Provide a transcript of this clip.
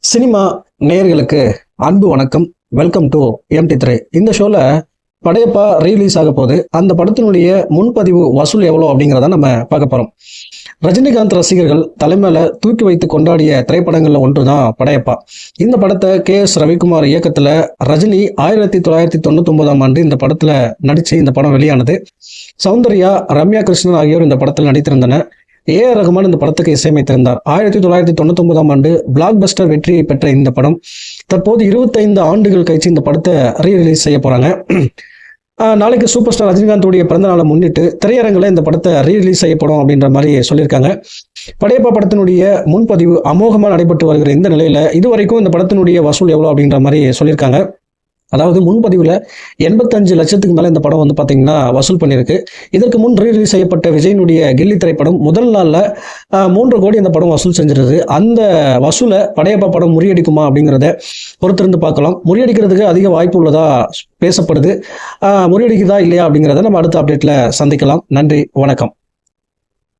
Cinema நேயர்களுக்கு அன்பு வணக்கம். Welcome to MT3. இந்த ஷோல படையப்பா ரீலீஸ் ஆக போகுது. அந்த படத்தினுடைய முன்பதிவு வசூல் எவ்வளோ அப்படிங்கிறத நம்ம பார்க்க போகிறோம். ரஜினிகாந்த் ரசிகர்கள் தலைமையில தூக்கி வைத்து கொண்டாடிய திரைப்படங்கள்ல ஒன்று தான் படையப்பா. இந்த படத்தை KS ரவிக்குமார் இயக்கத்தில் ரஜினி 1999ஆம் ஆண்டு இந்த படத்தில் நடித்து இந்த படம் வெளியானது. சௌந்தர்யா, ரம்யா கிருஷ்ணன் ஆகியோர் இந்த படத்தில் நடித்திருந்தனர். AR ரகுமான் இந்த படத்துக்கு இசையமைத்திருந்தார். 1999ஆம் ஆண்டு பிளாக் பஸ்டர் வெற்றியை பெற்ற இந்த படம் தற்போது 25 ஆண்டுகள் கழிச்சு இந்த படத்தை ரீரிலீஸ் செய்ய போறாங்க. நாளைக்கு சூப்பர் ஸ்டார் ரஜினிகாந்தோடைய பிறந்த நாளை முன்னிட்டு திரையரங்கில் இந்த படத்தை ரீரிலீஸ் செய்யப்படும் அப்படின்ற மாதிரி சொல்லியிருக்காங்க. படையப்பா படத்தினுடைய முன்பதிவு அமோகமாக நடைபெற்று வருகிற இந்த நிலையில இதுவரைக்கும் இந்த படத்தினுடைய வசூல் எவ்வளோ அப்படின்ற மாதிரி சொல்லியிருக்காங்க. அதாவது முன்பதிவில் 85 லட்சத்துக்கு மேலே இந்த படம் பார்த்தீங்கன்னா வசூல் பண்ணியிருக்கு. இதற்கு முன் ரீலீஸ் செய்யப்பட்ட விஜயனுடைய கில்லி திரைப்படம் முதல் நாளில் 3 கோடி அந்த படம் வசூல் செஞ்சிருது. அந்த வசூலை படையப்பா படம் முறியடிக்குமா அப்படிங்கிறத பொறுத்திருந்து பார்க்கலாம். முறியடிக்கிறதுக்கு அதிக வாய்ப்பு உள்ளதா பேசப்படுது. முறியடிக்குதா இல்லையா அப்படிங்கிறத நம்ம அடுத்த அப்டேட்டில் சந்திக்கலாம். நன்றி, வணக்கம்.